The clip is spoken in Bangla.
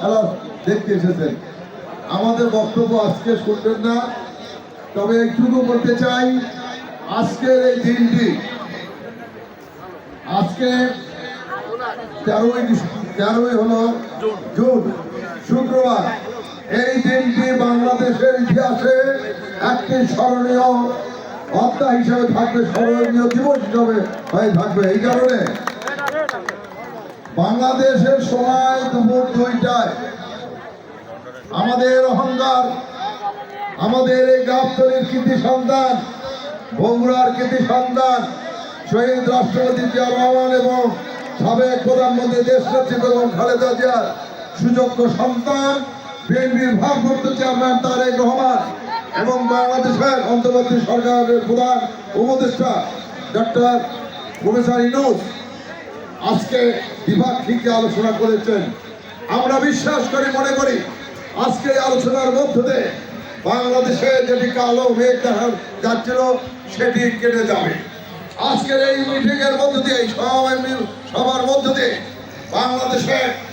খেলা দেখতে এসেছেন। আমাদের বক্তব্য আজকে শুনবেন না, তবে এইটুকু বলতে চাই, আজকের এই দিনটি, আজকে 13ই হলো জুন, শুক্রবার। এই দিনটি বাংলাদেশের ইতিহাসে একটি স্মরণীয় অধ্যায় হিসেবে থাকবে, স্মরণীয় দিবস হিসেবে হয়ে থাকবে। এই কারণে বাংলাদেশের সময় দুপুর 2টায় আমাদের অহংকার, আমাদের এই গাবতলীর কৃতি সন্তান, বগুড়ার কৃতি সন্তান শহীদ রাষ্ট্রপতি জিয়া রহমান এবং সাবেক প্রধানমন্ত্রী দেশনেত্রী বেগম খালেদা জিয়ার সুযোগ্য সন্তান বিএনপির ভারপ্রাপ্ত চেয়ারম্যান তারেক রহমান এবং বাংলাদেশের অন্তর্বর্তী সরকারের প্রধান উপদেষ্টা ডক্টর প্রফেসর ইউনূস আজকে দ্বিপাক্ষিক আলোচনা করেছেন। আমরা বিশ্বাস করি, মনে করি আজকে আলোচনার মধ্য দিয়ে বাংলাদেশে যেটি কালো মেঘ দেখা যাচ্ছিল সেটি কেটে যাবে। আজকের এই মিটিং এর মধ্য দিয়ে, সবার মধ্য দিয়ে বাংলাদেশে